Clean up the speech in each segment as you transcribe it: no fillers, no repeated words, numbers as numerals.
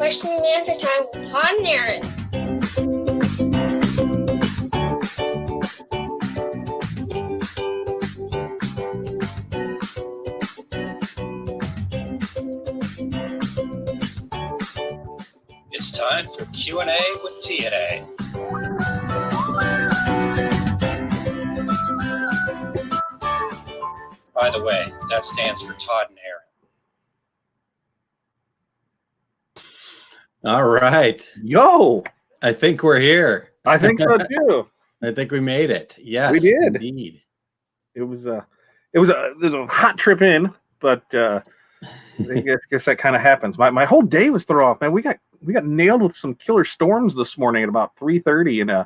Question and answer time with Todd and Aaron. It's time for Q&A with TNA. By the way, that stands for Todd and Aaron. All right. Yo, I think we're here. I think so too. I think we made it. Yes, We did. Indeed. It was a hot trip in, but I guess that kind of happens. My whole day was thrown off, man. We got nailed with some killer storms this morning at about 3:30, and I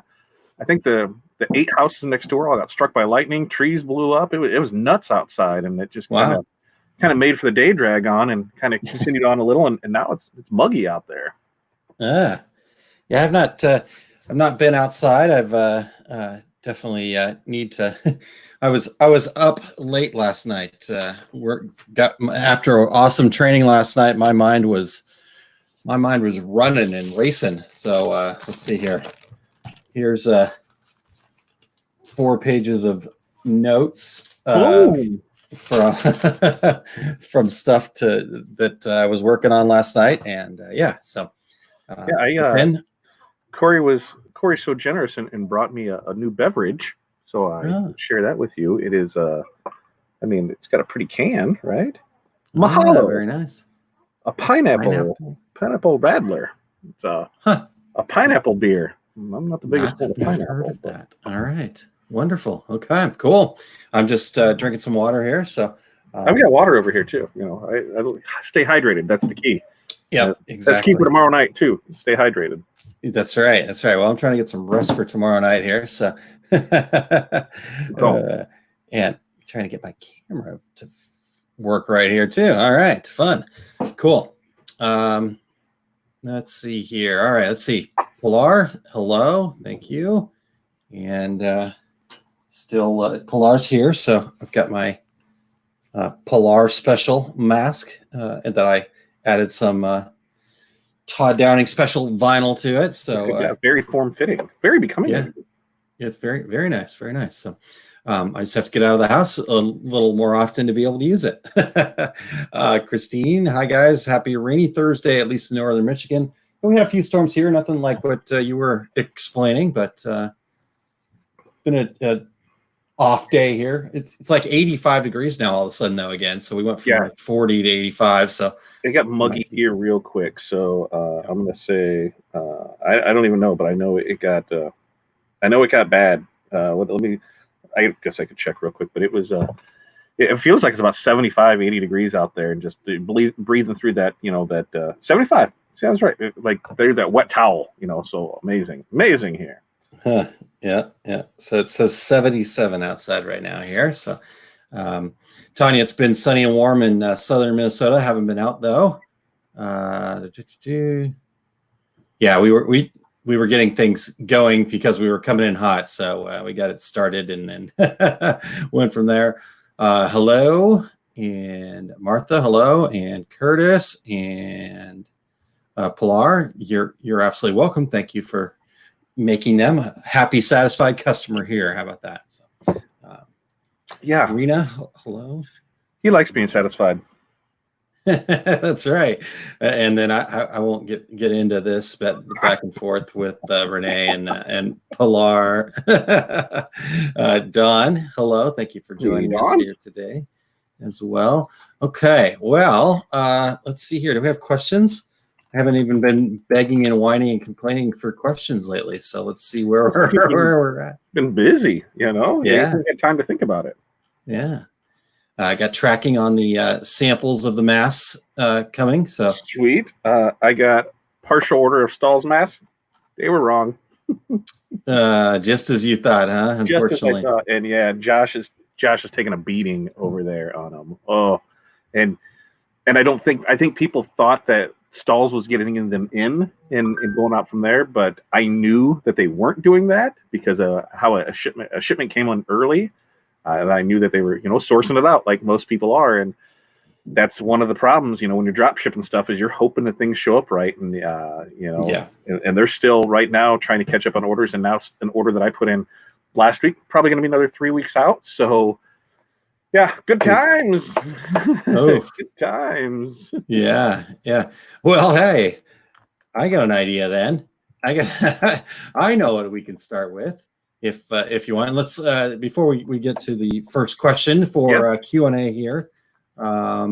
think the 8 houses next door all got struck by lightning. Trees blew up. It was nuts outside, and it just kind of made for the day drag on, and kind of continued on a little, and now it's muggy out there. Yeah, I've not been outside. I've definitely need to. I was up late last night. After awesome training last night. My mind was running and racing. So let's see here. Here's 4 pages of notes from stuff that I was working on last night, and Corey's so generous and brought me a new beverage, so I share that with you. It is it's got a pretty can, right? Mahalo, very nice. A pineapple Radler. It's a pineapple beer. I'm not the biggest fan of pineapple. Heard of that. All right, wonderful. Okay, cool. I'm just drinking some water here. So I've got water over here too. I stay hydrated. That's the key. Yeah, exactly. Let's keep it tomorrow night too. Stay hydrated. That's right. Well, I'm trying to get some rest for tomorrow night here. So, and trying to get my camera to work right here too. All right, fun, cool. Let's see here. All right, let's see. Pilar, hello, thank you. And still Pilar's here. So I've got my Pilar special mask that I added some Todd Downing special vinyl to it. So very form-fitting, very becoming. Yeah, it's very, very nice, very nice. So I just have to get out of the house a little more often to be able to use it. Christine, hi guys, happy rainy Thursday, at least in northern Michigan. We had a few storms here, nothing like what you were explaining, but been a off day here. It's like 85 degrees now all of a sudden though again. So we went from like 40 to 85. So it got muggy here real quick. So I'm gonna say I don't even know, but I know it got bad. I guess I could check real quick, but it was it feels like it's about 75, 80 degrees out there, and just breathing through that, that 75 sounds right. Like there's that wet towel, so amazing here. Huh. Yeah. So it says 77 outside right now here. So, Tanya, it's been sunny and warm in southern Minnesota. Haven't been out though. Yeah, we were getting things going because we were coming in hot. So we got it started and then went from there. Hello, and Martha. Hello, and Curtis and Pilar. You're absolutely welcome. Thank you for making them a happy, satisfied customer here. How about that? So, Rena, hello. He likes being satisfied. That's right. And then I won't get into this, but back and forth with Renee and Pilar. Don, hello. Thank you for joining us here today as well. Okay. Well, let's see here. Do we have questions? I haven't even been begging and whining and complaining for questions lately. So let's see where we're at. Been busy, Yeah. You haven't had time to think about it. Yeah. I got tracking on the samples of the masks coming. So sweet. I got partial order of Stahl's masks. They were wrong. Just as you thought, huh? Unfortunately. Just as I thought. And yeah, Josh is taking a beating over there on them. Oh, and I think people thought that Stahl's was getting them in and going out from there, but I knew that they weren't doing that because of how a shipment came on early. And I knew that they were, sourcing it out like most people are. And that's one of the problems, when you're drop shipping stuff, is you're hoping that things show up right, and Yeah. and they're still right now trying to catch up on orders, and now an order that I put in last week probably going to be another 3 weeks out. So yeah, good times. Oh, Good times. yeah. Well, hey, I got an idea then. I know what we can start with if you want. Let's before we get to the first question for Q&A here. Let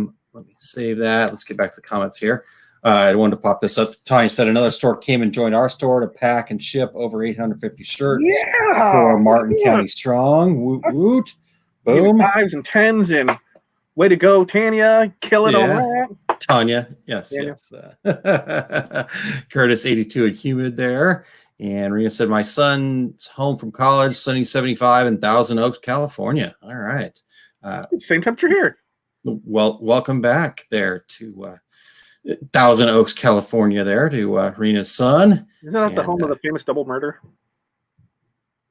me save that. Let's get back to the comments here. I wanted to pop this up. Tanya said another store came and joined our store to pack and ship over 850 shirts for Martin County Strong. Woot woot. Boom. 5s and 10s, and way to go, Tanya. Kill it on that. Tanya, yes. Curtis 82 and humid there. And Rena said, my son's home from college, sunny 75 in Thousand Oaks, California. All right. Same temperature here. Well, welcome back there to Thousand Oaks, California, there to Rena's son. Isn't that the home of the famous double murder?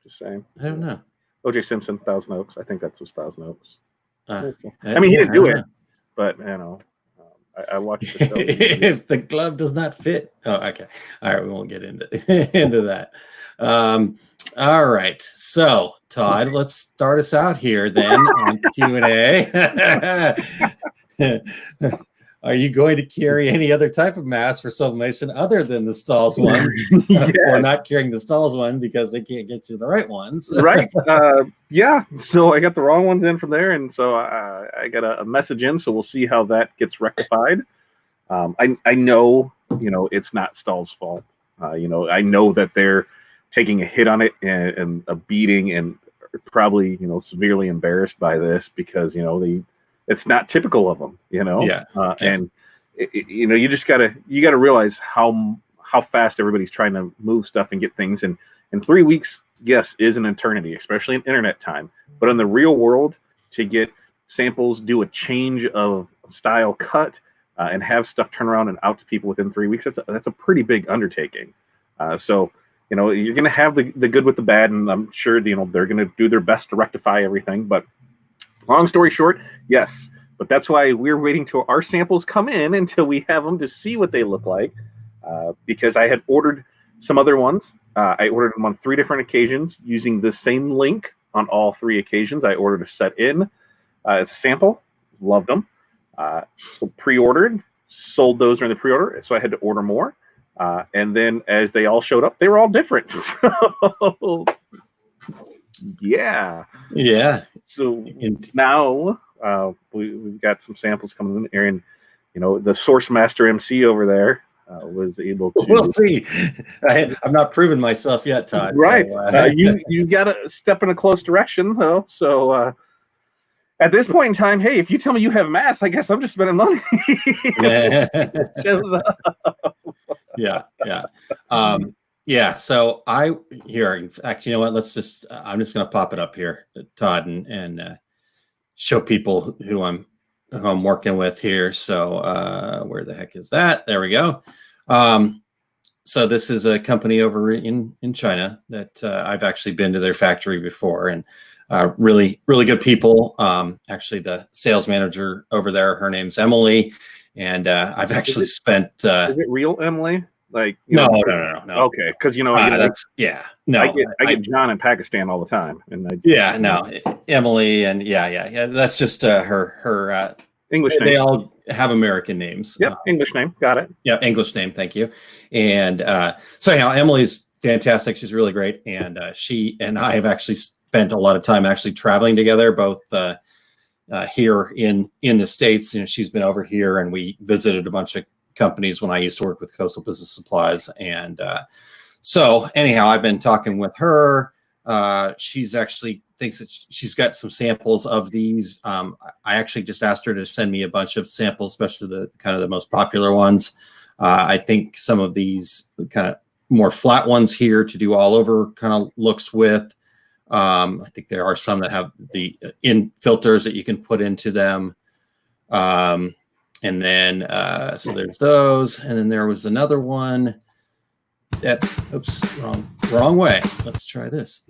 Just saying. I don't know. O.J. Simpson, Thousand Oaks. I think that's Thousand Oaks. I mean, he didn't do it, but I watched the show. If the glove does not fit. Oh, okay. All right, we won't get into that. All right. So, Todd, let's start us out here then on Q&A. Are you going to carry any other type of mask for sublimation other than the Stalls one? Or not carrying the Stalls one because they can't get you the right ones? Right. Yeah. So I got the wrong ones in from there. And so I got a message in. So we'll see how that gets rectified. I know, it's not Stahl's fault. I know that they're taking a hit on it and a beating, and probably, severely embarrassed by this because, it's not typical of them, Yeah. And you just gotta realize how fast everybody's trying to move stuff and get things in 3 weeks. Yes, is an eternity, especially in internet time. But in the real world, to get samples, do a change of style cut, and have stuff turn around and out to people within 3 weeks, that's a pretty big undertaking. So you're gonna have the good with the bad, and I'm sure they're gonna do their best to rectify everything. But long story short, yes. But that's why we're waiting till our samples come in until we have them to see what they look like. Because I had ordered some other ones. I ordered them on 3 different occasions using the same link on all 3 occasions. I ordered a set in as a sample. Loved them. So pre-ordered, sold those during the pre-order. So I had to order more. And then as they all showed up, they were all different. So, yeah. So now we've got some samples coming in there, and the Source Master MC over there was able to. We'll see. I'm not proving myself yet, Todd. Right. So, you got to step in a close direction, though. So at this point in time, hey, if you tell me you have mass, I guess I'm just spending money. Yeah. So in fact, you know what? I'm just going to pop it up here, Todd, and show people who I'm working with here. So where the heck is that? There we go. So this is a company over in China that I've actually been to their factory before, and really, really good people. Actually, the sales manager over there, her name's Emily, and I've actually spent. Is it real Emily? Like no. Okay, because I get John in Pakistan all the time, and Emily, and that's just her English name. They all have American names. Yep, English name, got it. Yeah, English name, thank you. And so anyhow, Emily's fantastic. She's really great, and she and I have actually spent a lot of time actually traveling together, both here in the States. She's been over here, and we visited a bunch of companies when I used to work with Coastal Business Supplies. And so anyhow, I've been talking with her. She's actually thinks that she's got some samples of these. I actually just asked her to send me a bunch of samples, especially the kind of the most popular ones. I think some of these kind of more flat ones here to do all over kind of looks with. I think there are some that have the in filters that you can put into them. And then, so there's those. And then there was another one that, wrong way. Let's try this.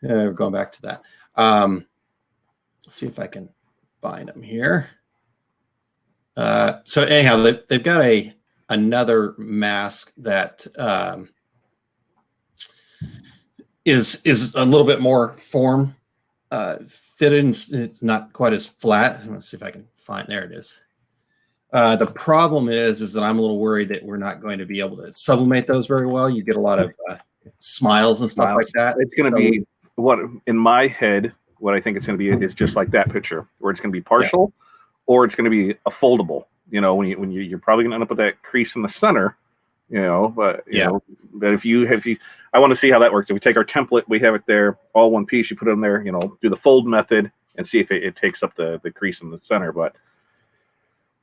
We're going back to that. Let's see if I can find them here. So anyhow, they've got another mask that is a little bit more form fitted. It's not quite as flat. I'm gonna see if I can find. There it is. The problem is that I'm a little worried that we're not going to be able to sublimate those very well. You get a lot of smiles and stuff like that. It's going to be what in my head. What I think it's going to be is just like that picture, where it's going to be partial, or it's going to be a foldable. You know, when you're probably going to end up with that crease in the center. You know, but you know, but if you I want to see how that works. If we take our template, we have it there, all one piece. You put it in there. You know, do the fold method and see if it takes up the crease in the center. But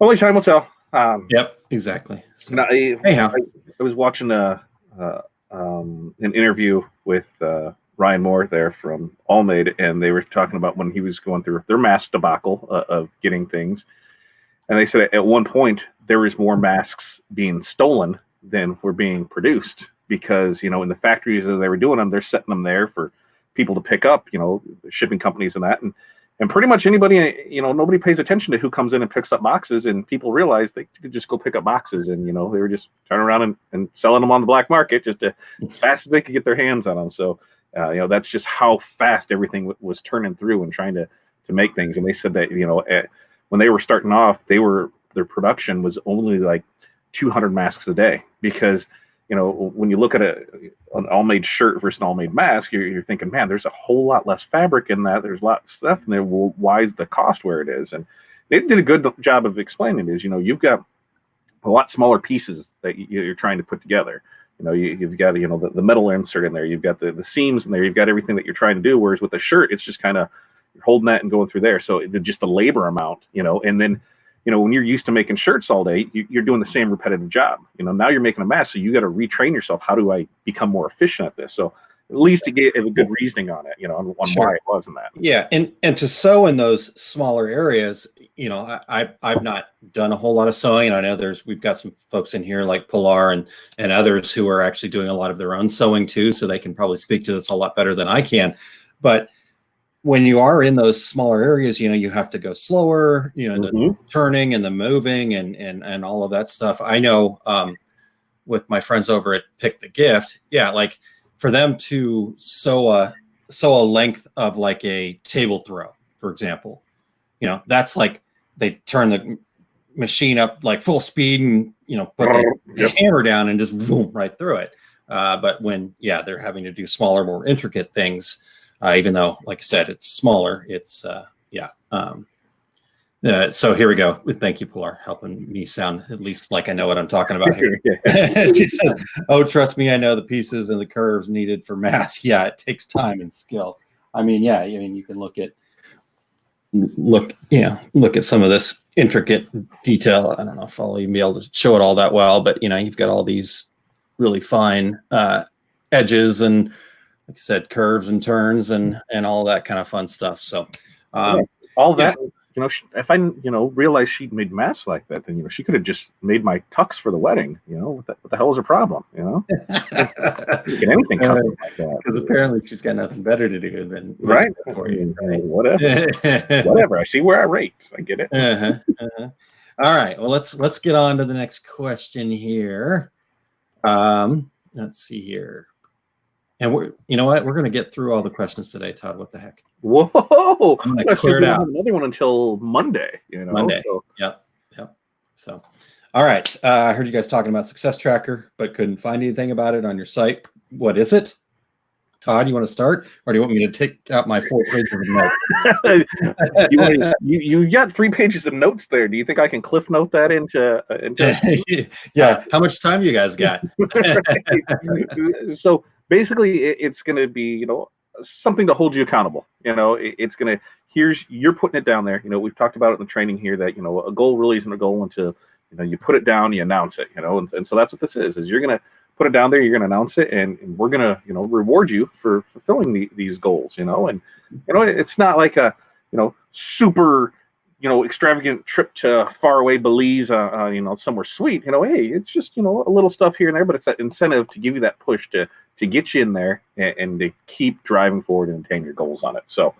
only time will tell. Yep, exactly. So, I was watching an interview with Ryan Moore there from Allmade, and they were talking about when he was going through their mask debacle of getting things. And they said at one point there was more masks being stolen than were being produced because, you know, in the factories as they were doing them, they're setting them there for people to pick up, you know, shipping companies and that. And pretty much anybody, you know, nobody pays attention to who comes in and picks up boxes, and people realize they could just go pick up boxes, and, you know, they were just turning around and selling them on the black market just as fast as they could get their hands on them. So, you know, that's just how fast everything was turning through and trying to make things. And they said that, you know, when they were starting off, their production was only like 200 masks a day because, you know, when you look at an Allmade shirt versus an Allmade mask, you're thinking, man, there's a whole lot less fabric in that. There's a lot of stuff in there. Well, why is the cost where it is? And they did a good job of explaining it. Is, you know, you've got a lot smaller pieces that you're trying to put together. You know, you've got, you know, the metal insert in there. You've got the seams in there. You've got everything that you're trying to do. Whereas with the shirt, it's just kind of you're holding that and going through there. So just the labor amount, you know, and then, you know, when you're used to making shirts all day, you're doing the same repetitive job. You know, now you're making a mask, so you got to retrain yourself. How do I become more efficient at this? So at least it gave a good reasoning on it, you know, on why it wasn't that. Yeah, and to sew in those smaller areas, you know, I've not done a whole lot of sewing. I know we've got some folks in here like Pilar and others who are actually doing a lot of their own sewing too, so they can probably speak to this a lot better than I can. But when you are in those smaller areas, you know, you have to go slower, you know, the turning and the moving and all of that stuff. I know with my friends over at Pick the Gift, yeah, like for them to sew a length of like a table throw, for example, you know, that's like they turn the machine up like full speed and, you know, put the hammer down and just boom right through it. But when, they're having to do smaller, more intricate things, even though, like I said, it's smaller, it's, so here we go. Thank you, Pilar, helping me sound at least like I know what I'm talking about here. She says, oh, trust me, I know the pieces and the curves needed for masks. Yeah, it takes time and skill. I mean, you can look at some of this intricate detail. I don't know if I'll even be able to show it all that well, but, you know, you've got all these really fine edges and, like I said, curves and turns and all that kind of fun stuff. So all that, you know, if I, you know, realized she made masks like that, then, you know, she could have just made my tux for the wedding. You know, what the hell is her problem? You know, get anything custom like that. Because apparently she's got nothing better to do than for you. Whatever. I see where I rate. I get it. All right. Well, let's get on to the next question here. Let's see here. And you know what? We're going to get through all the questions today, Todd. What the heck? Whoa! I'm going to clear it out. Another one until Monday. You know, Monday. So. Yep. So, all right. I heard you guys talking about Success Tracker, but couldn't find anything about it on your site. What is it? Todd, you want to start, or do you want me to take out my 4 pages of notes? you got 3 pages of notes there. Do you think I can cliff note that into yeah. How much time you guys got? So basically, it's going to be, you know, something to hold you accountable. You know, it's going to, you're putting it down there. You know, we've talked about it in the training here that, you know, a goal really isn't a goal until, you know, you put it down, you announce it, you know, and so that's what this is you're going to put it down there, you're going to announce it, and we're going to, you know, reward you for fulfilling these goals, you know, and, you know, it's not like a, you know, super, you know, extravagant trip to faraway Belize, you know, somewhere sweet, you know, hey, it's just, you know, a little stuff here and there, but it's that incentive to give you that push to get you in there and to keep driving forward and attain your goals on it. So,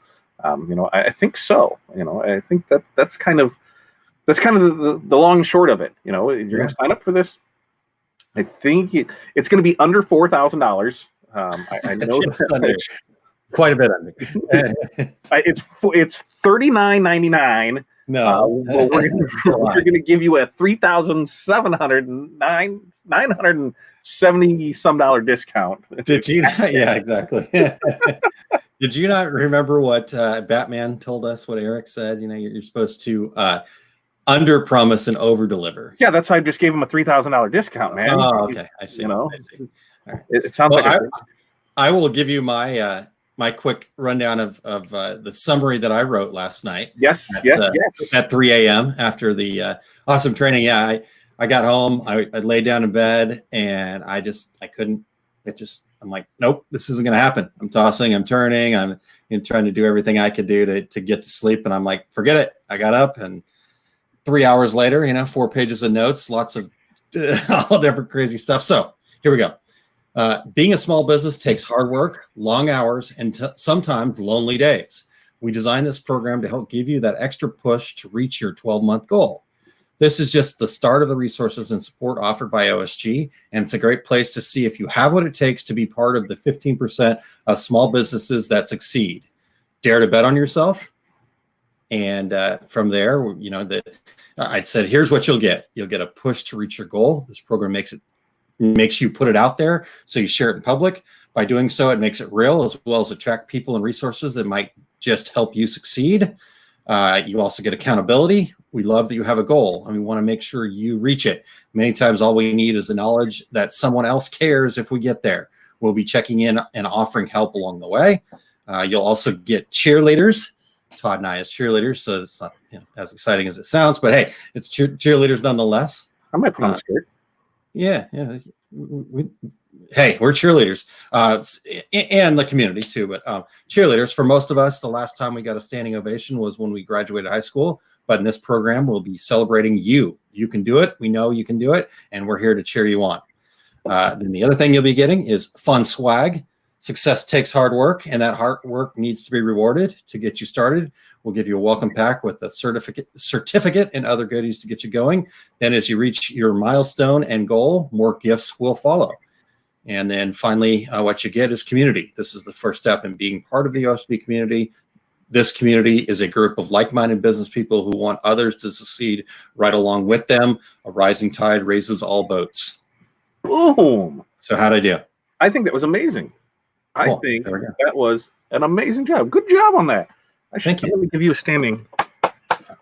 you know, I think so, you know, I think that's kind of that's kind of the long and short of it. You're going to sign up for this. I think it's going to be under $4,000. I know quite a bit under. It's $39.99. No, we're going to give you a $3,770 some dollar discount. Did you? Yeah, exactly. Did you not remember what Batman told us? What Eric said? You're supposed to under promise and over deliver. Yeah, that's why I just gave him a $3,000 discount, man. Oh, okay. I see. I see. All right. It sounds like I will give you my my quick rundown of the summary that I wrote last night. Yes. At 3 a.m. after the awesome training. Yeah, I got home. I laid down in bed and I couldn't. I'm like, nope, this isn't going to happen. I'm tossing, I'm turning, I'm trying to do everything I could do to get to sleep. And I'm like, forget it. I got up, and 3 hours later, 4 pages of notes, lots of all different crazy stuff. So here we go. Being a small business takes hard work, long hours, and sometimes lonely days. We designed this program to help give you that extra push to reach your 12-month goal. This is just the start of the resources and support offered by OSG, and it's a great place to see if you have what it takes to be part of the 15% of small businesses that succeed. Dare to bet on yourself? And from there, I said, here's what you'll get. You'll get a push to reach your goal. This program makes you put it out there, so you share it in public. By doing so, it makes it real, as well as attract people and resources that might just help you succeed. You also get accountability. We love that you have a goal, and we want to make sure you reach it. Many times, all we need is the knowledge that someone else cares if we get there. We'll be checking in and offering help along the way. You'll also get cheerleaders. Todd and I as cheerleaders, so it's not as exciting as it sounds, but hey, it's cheerleaders nonetheless. I might put on a skirt. Yeah. Hey, we're cheerleaders, and the community too. But cheerleaders, for most of us, the last time we got a standing ovation was when we graduated high school. But in this program, we'll be celebrating you. You can do it. We know you can do it, and we're here to cheer you on. Then the other thing you'll be getting is fun swag. Success takes hard work, and that hard work needs to be rewarded. To get you started, we'll give you a welcome pack with a certificate and other goodies to get you going. Then as you reach your milestone and goal, more gifts will follow. And then finally, what you get is community. This is the first step in being part of the OSB community. This community is a group of like-minded business people who want others to succeed right along with them. A rising tide raises all boats. Boom. So how'd I do? I think that was amazing. Cool. I think that was an amazing job. Good job on that. Thank you. Let me give you a standing.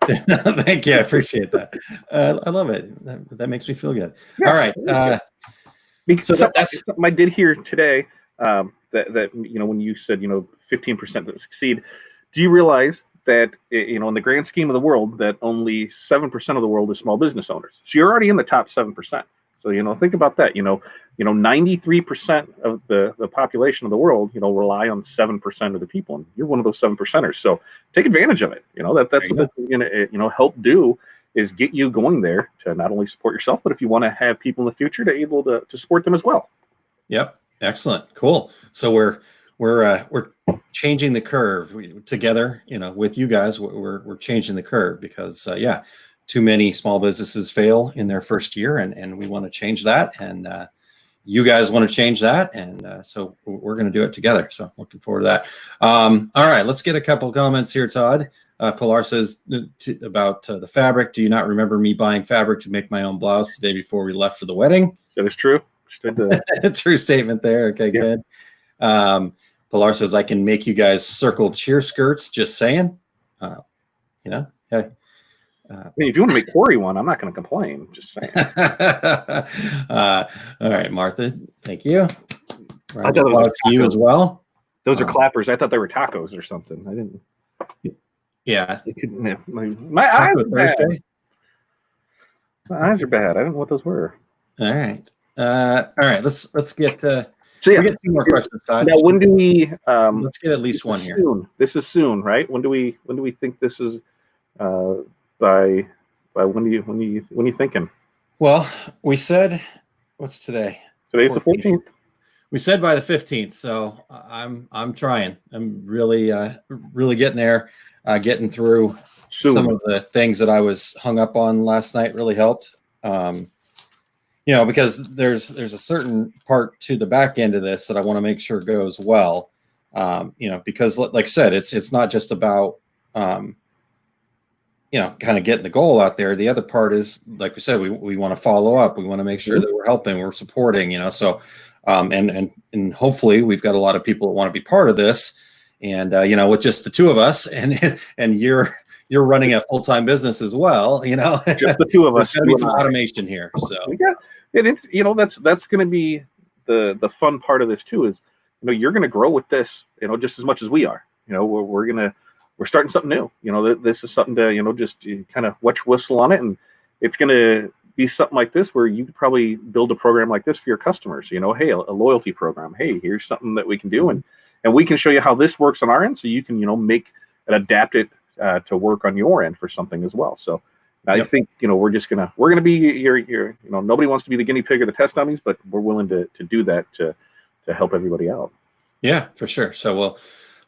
Thank you. I appreciate that. I love it. That makes me feel good. Yeah, all right. So that's something I did hear today. That when you said 15% that succeed, do you realize that in the grand scheme of the world that only 7% of the world is small business owners? So you're already in the top 7%. So think about that. 93% of the population of the world rely on 7% of the people, and you're one of those 7%ers. So take advantage of it. That's what this is going to help do, is get you going there to not only support yourself, but if you want to have people in the future, to able to support them as well. Yep. Excellent. Cool. So we're changing the curve together. With you guys, we're changing the curve because too many small businesses fail in their first year, and we want to change that. And you guys want to change that. And so we're going to do it together. So looking forward to that. All right, let's get a couple comments here, Todd. Pilar says about the fabric. Do you not remember me buying fabric to make my own blouse the day before we left for the wedding? That is true. True statement there. Okay, yeah. Good. Pilar says, I can make you guys circle cheer skirts. Just saying. Hey. If you want to make Corey one, I'm not going to complain. Just saying. All right, Martha. Thank you. I thought it was you as well. Those are clappers. I thought they were tacos or something. I didn't. Yeah. My eyes are bad. My eyes are bad. I don't know what those were. All right. Let's get. So we get two more questions. Now, when do we? Let's get at least one here. Soon. This is soon, right? When do we think this is? By when are you thinking? Well, we said, what's today? Today's the 14th. We said by the 15th, so I'm trying. I'm really getting there. getting through some of the things that I was hung up on last night really helped. Because there's a certain part to the back end of this that I want to make sure goes well. Because like I said, it's not just about, kind of getting the goal out there. The other part is, like we said, we want to follow up. We want to make sure that we're helping, we're supporting, so, and hopefully we've got a lot of people that want to be part of this, and, with just the two of us and you're running a full-time business as well, just the two of us. There's going to be some automation here. So it's, that's going to be the fun part of this too, is, you're going to grow with this, just as much as we are. We're starting something new. This is something to, just kind of whistle on it. And it's going to be something like this where you could probably build a program like this for your customers. Hey, a loyalty program. Hey, here's something that we can do. And we can show you how this works on our end, so you can, make and adapt it to work on your end for something as well. So I think, we're going to be your, nobody wants to be the guinea pig or the test dummies, but we're willing to do that to help everybody out. Yeah, for sure. So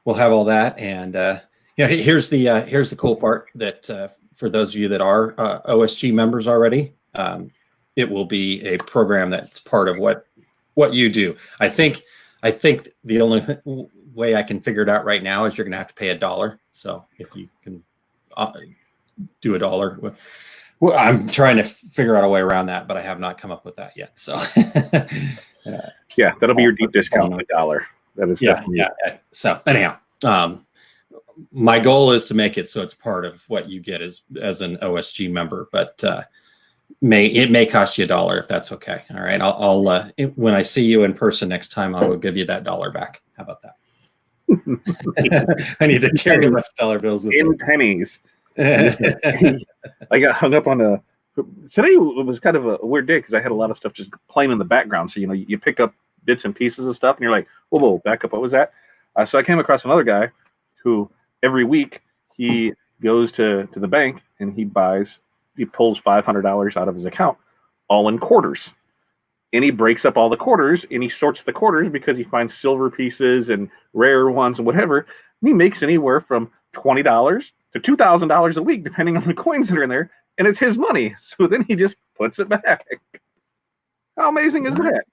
we'll have all that. And, here's the cool part that, for those of you that are OSG members already, it will be a program that's part of what you do. I think the only way I can figure it out right now is you're going to have to pay $1. So if you can do $1, well, I'm trying to figure out a way around that, but I have not come up with that yet. So that'll be your deep discount, $1. That is yeah. So anyhow, my goal is to make it so it's part of what you get as an OSG member, but it may cost you $1 if that's okay. All right, I'll when I see you in person next time, I will give you that $1 back. How about that? I need to carry my dollar bills with me. Pennies. I got hung up on today was kind of a weird day because I had a lot of stuff just playing in the background. So you pick up bits and pieces of stuff, and you're like, whoa, back up. What was that? So I came across another guy who every week he goes to the bank and he pulls $500 out of his account, all in quarters. And he breaks up all the quarters and he sorts the quarters because he finds silver pieces and rare ones and whatever. And he makes anywhere from $20 to $2,000 a week, depending on the coins that are in there. And it's his money. So then he just puts it back. How amazing is that?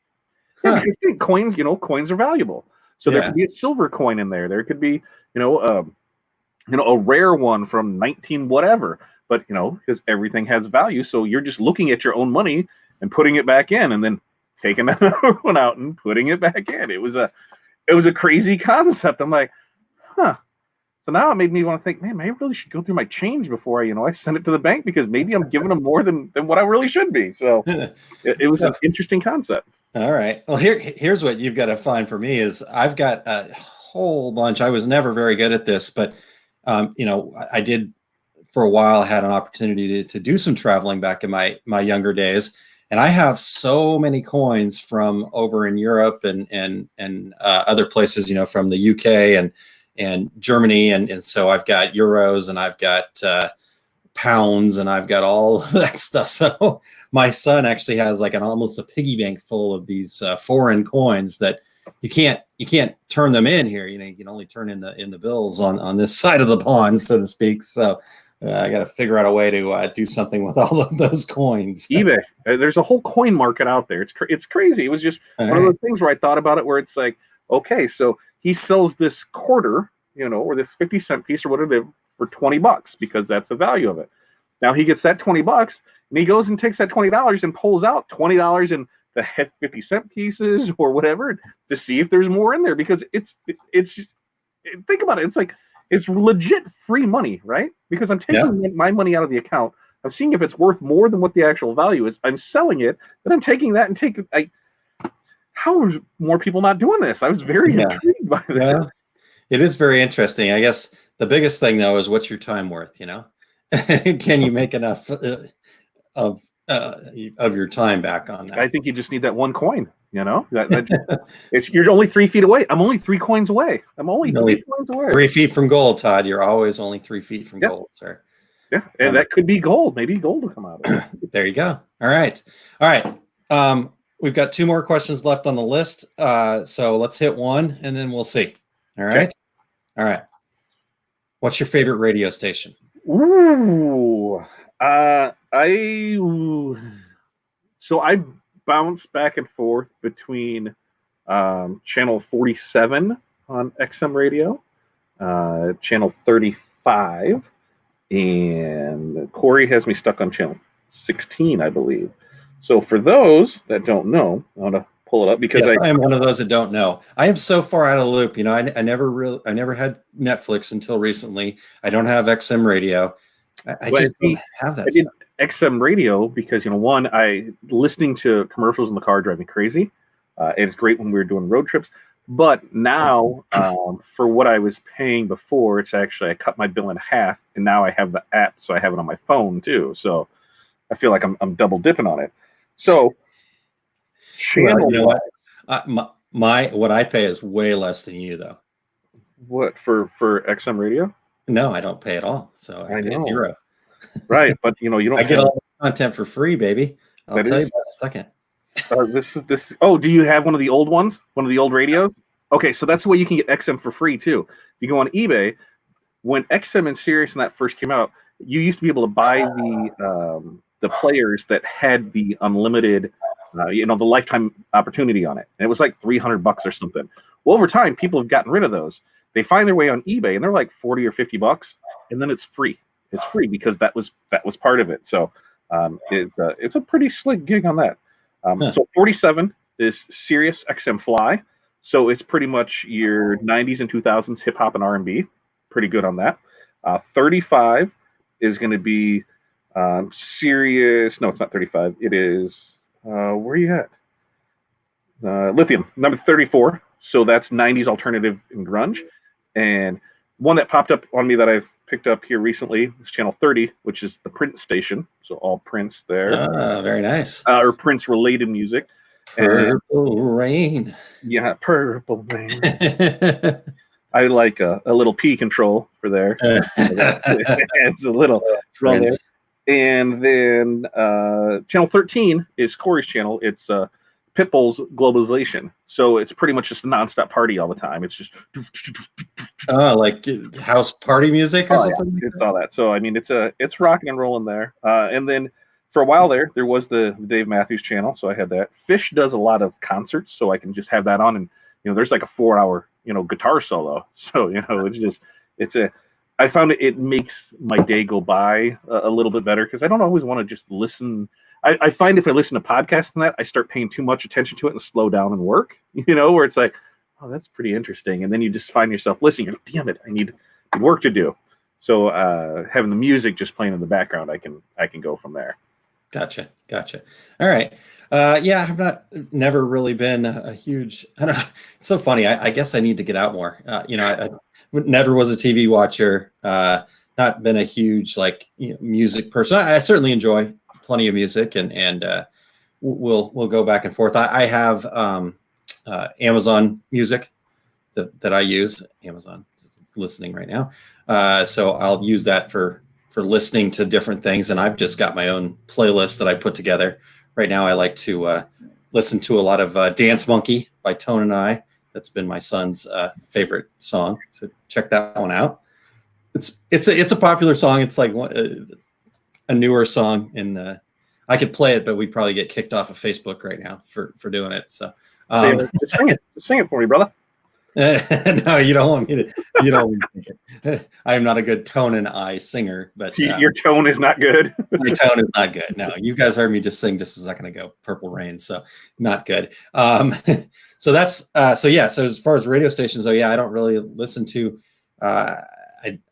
Huh. Yeah, because coins, coins are valuable. So there could be a silver coin in there. There could be, a rare one from 19 whatever. But, because everything has value. So you're just looking at your own money and putting it back in and then taking that one out and putting it back in. It was a crazy concept. I'm like, huh. So now it made me want to think, man, maybe I really should go through my change before I send it to the bank, because maybe I'm giving them more than what I really should be. So it was an interesting concept. All right. Well, here's what you've got to find for me is I've got a whole bunch. I was never very good at this, but, I did for a while, had an opportunity to do some traveling back in my younger days. And I have so many coins from over in Europe and other places, from the UK and Germany. And so I've got euros and I've got pounds and I've got all of that stuff. So my son actually has like almost a piggy bank full of these foreign coins that you can't turn them in here. You can only turn in the bills on this side of the pond, so to speak. So I got to figure out a way to do something with all of those coins. eBay. There's a whole coin market out there. It's crazy. It was just one of those things where I thought about it, where it's like, okay, so he sells this quarter, or this 50-cent piece or whatever for $20 because that's the value of it. Now he gets that $20 and he goes and takes that $20 and pulls out $20 in the 50-cent pieces or whatever to see if there's more in there, because it's just, think about it. It's like, it's legit free money, right? Because I'm taking my money out of the account. I'm seeing if it's worth more than what the actual value is. I'm selling it, then I'm taking that and how are more people not doing this? I was very intrigued by this. Well, it is very interesting. I guess the biggest thing though is, what's your time worth? Can you make enough of your time back on that? I think you just need that one coin. You're only 3 feet away. I'm only 3 coins away. I'm only 3 coins away. 3 feet from gold, Todd. You're always only 3 feet from gold, sir. Yeah, and that could be gold. Maybe gold will come out of it. There you go. All right. We've got 2 more questions left on the list. So let's hit one and then we'll see. All right. Okay. All right. What's your favorite radio station? Ooh, so I bounce back and forth between channel 47 on XM radio, channel 35, and Corey has me stuck on channel 16, I believe. So for those that don't know, I want to pull it up because Yes, I am one of those that don't know. I am so far out of the loop. I never had Netflix until recently. I don't have XM radio. I just don't have that. I did XM radio because listening to commercials in the car drive me crazy. It's great when we were doing road trips. But now, for what I was paying before, it's actually I cut my bill in half, and now I have the app, so I have it on my phone too. So I feel like I'm double dipping on it. So channel what I pay is way less than you though. What for XM radio? No, I don't pay at all. So I pay zero. Right, but you don't. I get all the content for free, baby. I'll tell you about it in a second. This. Oh, do you have one of the old ones? One of the old radios? Okay, so that's the way you can get XM for free too. You go on eBay. When XM and Sirius and that first came out, you used to be able to buy the players that had the unlimited, the lifetime opportunity on it, and it was like $300 or something. Well, over time, people have gotten rid of those. They find their way on eBay, and they're like $40 or $50, and then it's free. It's free because that was part of it. So it's a pretty slick gig on that. So 47 is Sirius XM Fly. So it's pretty much your 90s and 2000s hip hop and R&B. Pretty good on that. 35 is going to be Sirius. No, it's not 35. It is where are you at? Lithium, number 34. So that's 90s alternative and grunge. And one that popped up on me that I've picked up here recently is channel 30, which is the Prince station. So all Prince there. Very nice. Or Prince related music. Purple Rain. Yeah, Purple Rain. I like a little P control for there. It's a little Prince. And then channel 13 is Corey's channel. It's Pitbull's Globalization. So it's pretty much just a nonstop party all the time. It's just like house party music or something. It's all that. So I mean, it's rocking and rolling there. And then for a while there was the Dave Matthews channel. So I had that. Fish does a lot of concerts, so I can just have that on, and there's like a 4-hour guitar solo. So I found it makes my day go by a little bit better because I don't always want to just listen. I find if I listen to podcasts and that, I start paying too much attention to it and slow down and work, where it's like, oh, that's pretty interesting. And then you just find yourself listening. You're like, damn it, I need work to do. So having the music just playing in the background, I can go from there. Gotcha. All right. I've never really been a huge, I don't know. It's so funny. I guess I need to get out more. I never was a TV watcher, not been a huge music person. I certainly enjoy plenty of music and we'll go back and forth. I have Amazon Music that I use. Amazon listening right now. So I'll use that for listening to different things. And I've just got my own playlist that I put together. Right now I like to listen to a lot of Dance Monkey by Tone and I. That's been my son's favorite song. So check that one out. It's a popular song. It's like a newer song, and I could play it, but we'd probably get kicked off of Facebook right now for doing it. So just sing it for me, brother. No, you don't want me to. You don't want me to. I am not a good Tone and I singer, but your tone is not good. My tone is not good. No, you guys heard me just sing just a second ago, "Purple Rain," so not good. So that's so as far as radio stations, I don't really listen to. I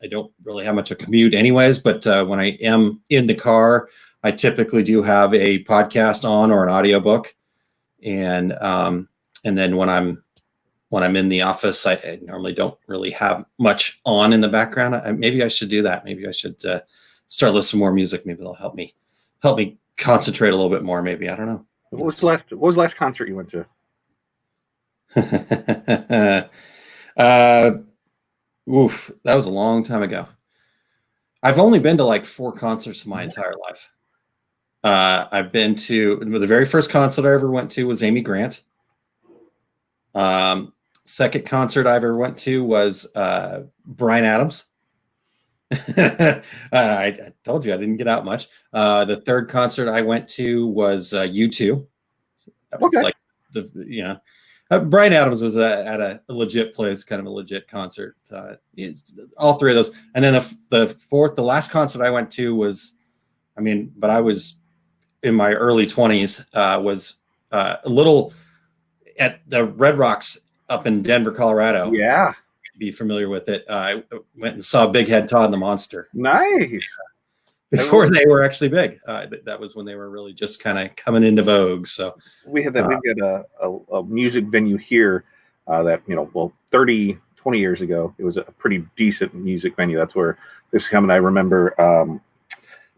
don't really have much of a commute, anyways. But when I am in the car, I typically do have a podcast on or an audiobook, and then when I'm in the office, I normally don't really have much on in the background. Maybe I should do that. Maybe I should start listening to more music. Maybe it'll help me concentrate a little bit more. Maybe, I don't know. What was the last concert you went to? That was a long time ago. I've only been to like 4 concerts in my entire life. I've been to the very first concert I ever went to was Amy Grant. Second concert I ever went to was Bryan Adams. I told you I didn't get out much. The third concert I went to was U2. That was Okay. like Bryan Adams was at a legit place, kind of a legit concert. It's all three of those, and then the last concert I went to was, but I was in my early 20s. Was a little at the Red Rocks up in Denver, Colorado. Yeah. Be familiar with it. I went and saw Big Head Todd and the Monster. Nice. Before they were actually big. That was when they were really just kind of coming into vogue. So we had that. We've got a music venue here that 30, 20 years ago, it was a pretty decent music venue. That's where this is coming. I remember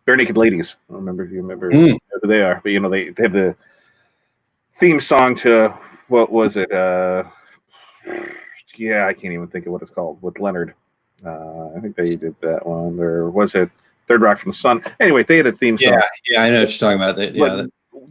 Bare Naked Ladies. I don't remember if you remember who they are, but they have the theme song to what was it? Yeah, I can't even think of what it's called with Leonard. I think they did that one, or was it Third Rock from the Sun? Anyway, they had a theme song. Yeah, I know what you're talking about.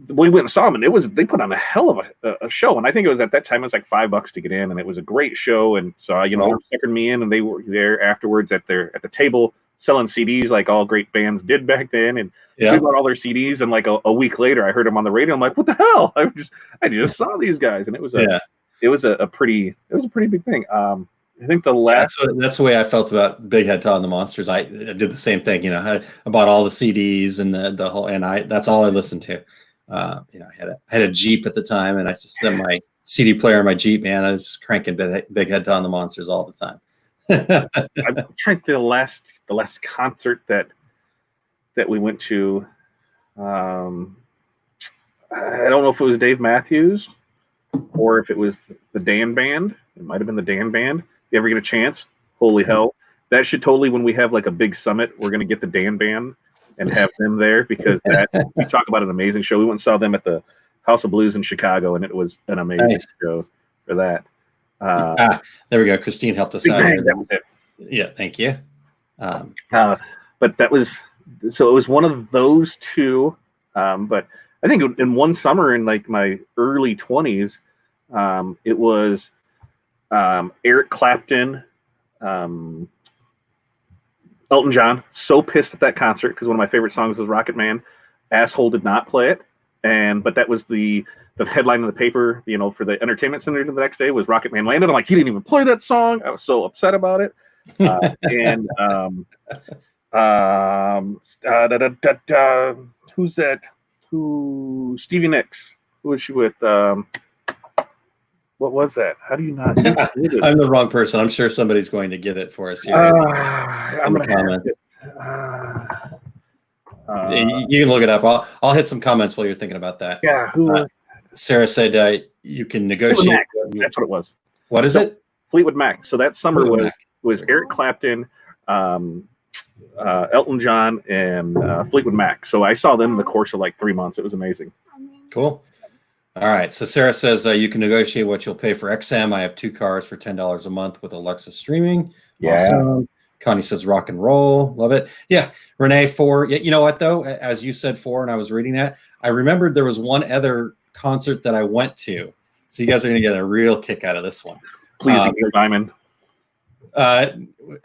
We went and saw them, and they put on a hell of a show. And I think it was at that time it was like $5 to get in, and it was a great show. And so they suckered me in, and they were there afterwards at the table selling CDs like all great bands did back then. And we bought all their CDs, and like a week later, I heard them on the radio. I'm like, what the hell? I just saw these guys, and it was a pretty big thing. I think the last that's the way I felt about Big Head Todd and the Monsters. I did the same thing. I bought all the CDs and the whole, and that's all I listened to. I had a Jeep at the time, and I just had my CD player in my Jeep. Man, I was just cranking Big Head Todd and the Monsters all the time. I'm trying to the last concert that we went to. I don't know if it was Dave Matthews or if it was the Dan Band. It might have been the Dan Band. If you ever get a chance, holy hell, that should totally, when we have like a big summit, we're going to get the Dan Band and have them there, because we talk about an amazing show. We went and saw them at the House of Blues in Chicago, and it was an amazing show for that. There we go. Christine helped us out. That was it. Yeah, thank you. But that was, so it was one of those two. But I think in one summer in like my early 20s, it was Eric Clapton, Elton John. So pissed at that concert because one of my favorite songs was Rocket Man. Asshole did not play it, but that was the headline in the paper, for the Entertainment Center the next day was Rocket Man landed. I'm like, he didn't even play that song. I was so upset about it. Who's that? Stevie Nicks. Who was she with? What was that? How do you not? I'm the wrong person. I'm sure somebody's going to get it for us here. I'm going to comment. You can look it up. I'll hit some comments while you're thinking about that. Yeah. Sarah said you can negotiate. That's what it was. What is it? Fleetwood Mac. So that summer was Eric Clapton, Elton John, and Fleetwood Mac. So I saw them in the course of like 3 months. It was amazing. Cool. All right. So Sarah says you can negotiate what you'll pay for XM. I have 2 cars for $10 a month with Alexa streaming. Yeah. Awesome. Connie says rock and roll. Love it. Yeah. Renee, 4. You know what, though? As you said 4, and I was reading that, I remembered there was one other concert that I went to. So you guys are going to get a real kick out of this one. Please, Diamond.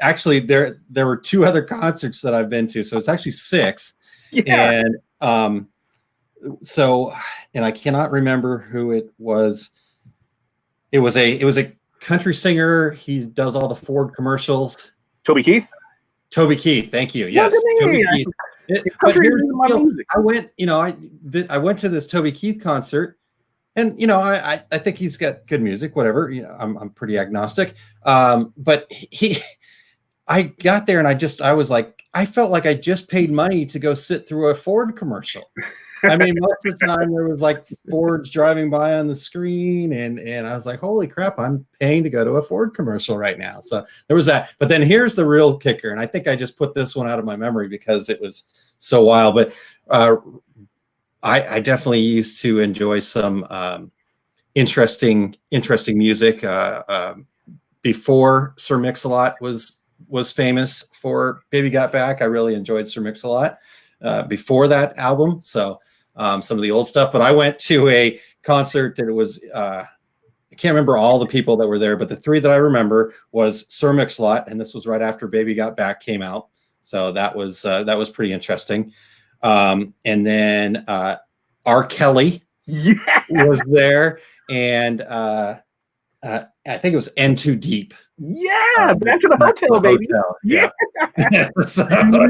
Actually, there were 2 other concerts that I've been to. So it's actually 6. Yeah. And and I cannot remember who it was. It was a country singer. He does all the Ford commercials. Toby Keith. Toby Keith, thank you. Yes, Toby Keith. But here's the deal. I went to this Toby Keith concert, and I think he's got good music. Whatever. I'm pretty agnostic. But I got there and I was like, I felt like I just paid money to go sit through a Ford commercial. I mean, most of the time there was like Fords driving by on the screen, and I was like, holy crap, I'm paying to go to a Ford commercial right now. So there was that. But then here's the real kicker, and I think I just put this one out of my memory because it was so wild. But I definitely used to enjoy some interesting music before Sir Mix-a-Lot was famous for Baby Got Back. I really enjoyed Sir Mix-a-Lot before that album. So some of the old stuff, but I went to a concert that it was, I can't remember all the people that were there, but the 3 that I remember was Sir Mix-a-Lot, and this was right after Baby Got Back came out. So that was pretty interesting. And then R. Kelly was there, and I think it was N2 Deep. Yeah, back to the hotel, baby. Hotel. Yeah. So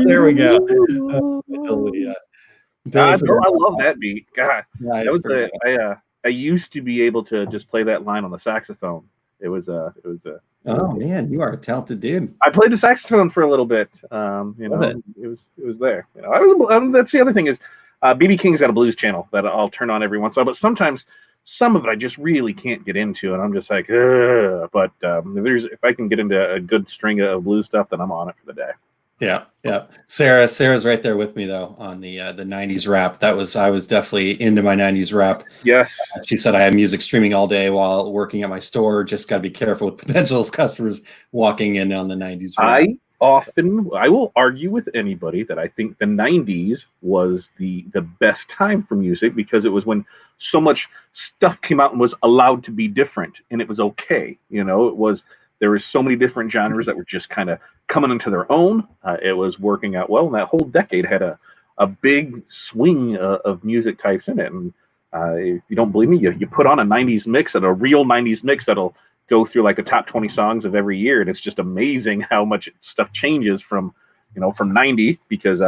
there we go. God, no, I love that beat. God, Yeah, that was I used to be able to just play that line on the saxophone. It was oh man, you are a talented dude. I played the saxophone for a little bit. It was there. That's the other thing is, BB King's got a blues channel that I'll turn on every once in a while, but sometimes some of it I just really can't get into, and I'm just like, ugh. But if I can get into a good string of blues stuff, then I'm on it for the day. Yeah. Sarah's right there with me though on the '90s rap. I was definitely into my '90s rap. Yes. She said I have music streaming all day while working at my store. Just got to be careful with potential customers walking in on the '90s rap. I will argue with anybody that I think the '90s was the best time for music, because it was when so much stuff came out and was allowed to be different, and it was okay. There were so many different genres that were just kind of coming into their own. It was working out well, and that whole decade had a big swing of music types in it. And if you don't believe me, you put on a '90s mix, and a real '90s mix that'll go through like the top 20 songs of every year, and it's just amazing how much stuff changes from 90, because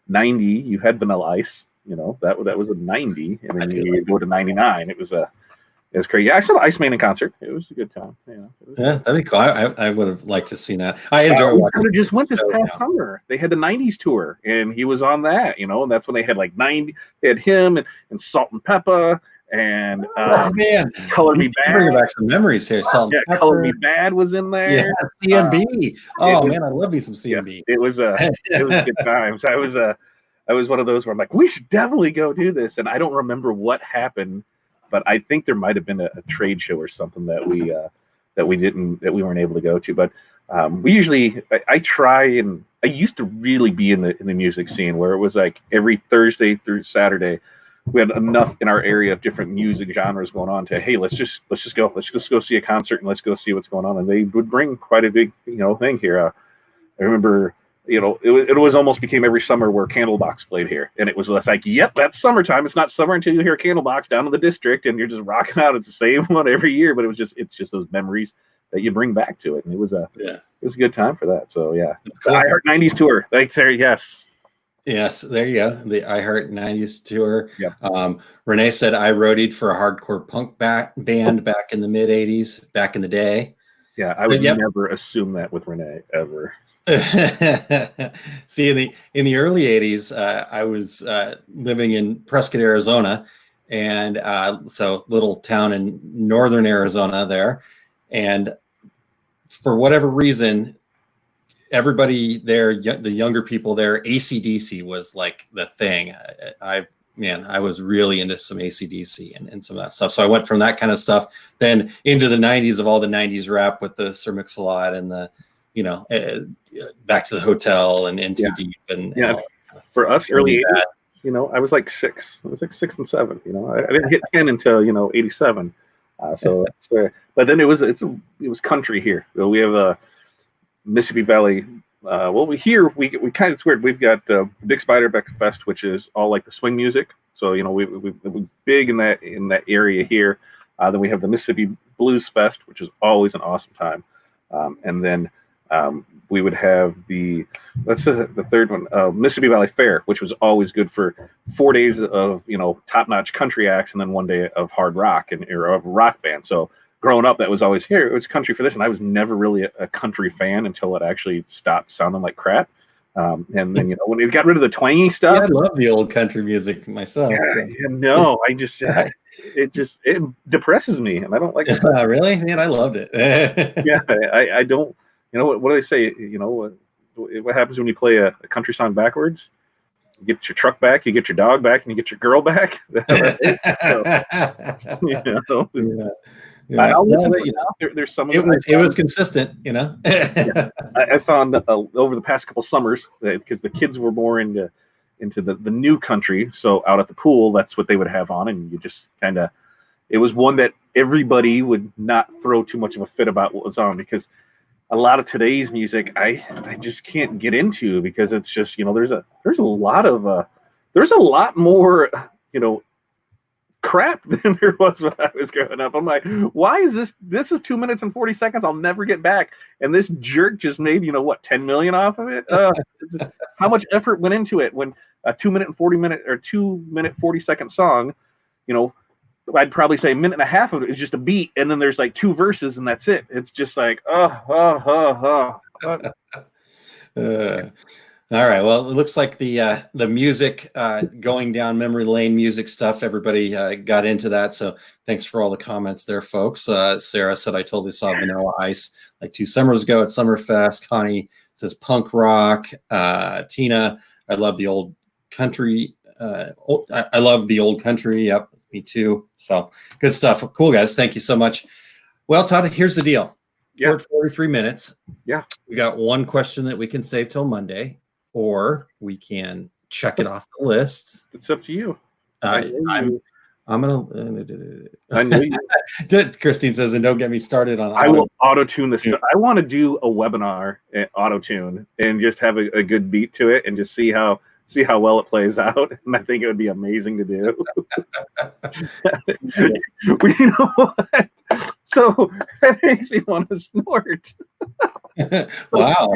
90 you had Vanilla Ice, that was a 90, and then you go to 99. It was crazy. Yeah, I saw the Iceman in concert. It was a good time. Yeah, that'd be cool. I would have liked to see that. I enjoy watching. We just went this past summer. They had the '90s tour, and he was on that. And that's when they had like 90. They had him and Salt and Peppa and man, Color Me Bad. Bringing back some memories here. Salt and Pepper. Color Me Bad was in there. Yeah, CMB. Man, I love me some CMB. Yeah, it was good times. I was one of those where I'm like, we should definitely go do this, and I don't remember what happened. But I think there might have been a trade show or something that we weren't able to go to. But we usually I try, and I used to really be in the music scene where it was like every Thursday through Saturday we had enough in our area of different music genres going on to, hey, let's just go see a concert, and let's go see what's going on. And they would bring quite a big thing here. I remember. It was almost became every summer where Candlebox played here, and it was like, yep, that's summertime. It's not summer until you hear Candlebox down in the district, and you're just rocking out. It's the same one every year, but it's just those memories that you bring back to it, and it was a good time for that. So yeah, the iHeart '90s tour. Thanks, Sarah. Yes, there you go. The iHeart '90s tour. Yep. Renee said I roadied for a hardcore punk band back in the mid '80s, back in the day. Yeah, I would never assume that with Renee ever. See, in the early '80s, I was living in Prescott, Arizona, and so little town in northern Arizona there, and for whatever reason, everybody there, the younger people there, AC/DC was like the thing. I was really into some AC/DC and some of that stuff. So I went from that kind of stuff then into the '90s of all the '90s rap with the Sir Mix-a-Lot and the Back to the Hotel and Into Deep and for us early '80s, I was like 6. I was like 6 and 7. I didn't hit 10 until '87. So that's where. But then it was country here. So we have a Mississippi Valley. We kind of, it's weird. We've got Big Spiderbeck Fest, which is all like the swing music. So we're big in that area here. Then we have the Mississippi Blues Fest, which is always an awesome time. And then we would have the third one, Mississippi Valley Fair, which was always good for 4 days of top-notch country acts, and then 1 day of hard rock or of a rock band. So growing up, that was always here. It was country for this, and I was never really a country fan until it actually stopped sounding like crap. And then when we got rid of the twangy stuff, I love the old country music myself. I just it depresses me, and I don't like it. Really, man, I loved it. I don't. What do they say? What happens when you play a country song backwards? You get your truck back, you get your dog back, and you get your girl back. I'll listen to it. There's some. It was consistent, I found over the past couple summers, because the kids were more into the new country. So out at the pool, that's what they would have on, and you just kind of. It was one that everybody would not throw too much of a fit about what was on, because a lot of today's music I just can't get into because it's just, there's a lot more, crap than there was when I was growing up. I'm like, why is this is 2 minutes and 40 seconds I'll never get back, and this jerk just made 10 million off of it. How much effort went into it when a 2 minute 40-second song, I'd probably say a minute and a half of it is just a beat, and then there's like 2 verses and that's it. It's just like All right. Well, it looks like the music going down memory lane music stuff. Everybody got into that. So thanks for all the comments there, folks. Sarah said, I totally saw Vanilla Ice like 2 summers ago at Summerfest. Connie says punk rock. Tina, I love the old country. I love the old country. Yep, me too. So good stuff. Cool, guys. Thank you so much. Well, Todd, here's the deal. Yeah. We're at 43 minutes. Yeah. We got one question that we can save till Monday, or we can check it off the list. It's up to you. I'm gonna. I know you. Christine says, and don't get me started on. I will auto-tune this. I want to do a webinar at auto-tune and just have a good beat to it and just see how well it plays out. And I think it would be amazing to do. You know what? So that makes me want to snort. Wow.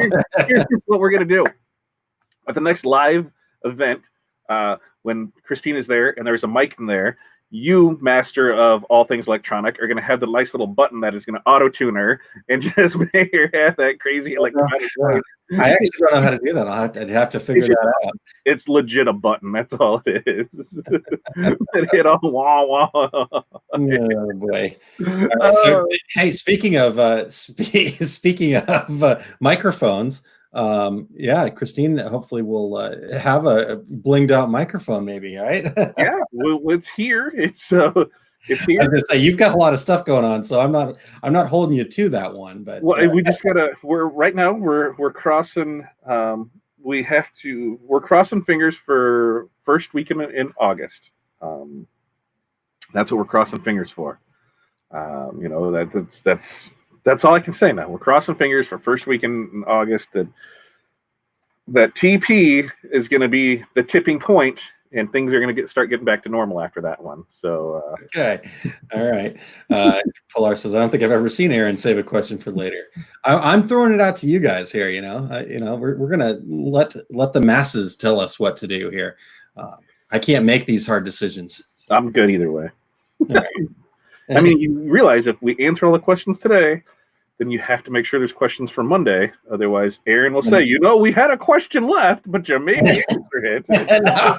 Here's what we're gonna do at the next live event. When Christine is there and there's a mic in there, you, master of all things electronic, are going to have the nice little button that is going to auto-tune her and just make her have that crazy electronic voice. I actually don't know how to do that. I'd have to figure that out. It's legit a button. That's all it is. It hit all wah wah. Oh boy! So, hey, speaking of microphones, Christine hopefully will have a blinged out microphone, maybe, right? Yeah, well, it's here. It's here. I was gonna say, you've got a lot of stuff going on, so I'm not holding you to that one. But we just gotta. We're crossing. We're crossing fingers for first weekend in August. That's what we're crossing fingers for. That's all I can say now. We're crossing fingers for first weekend in August that TP is going to be the tipping point, and things are going to start getting back to normal after that one. So okay, all right. Pilar says, I don't think I've ever seen Aaron save a question for later. I'm throwing it out to you guys here. We're going to let the masses tell us what to do here. I can't make these hard decisions. I'm good either way. Right. I mean, you realize if we answer all the questions today, then you have to make sure there's questions for Monday. Otherwise, Aaron will say, we had a question left, but you maybe answered it. No,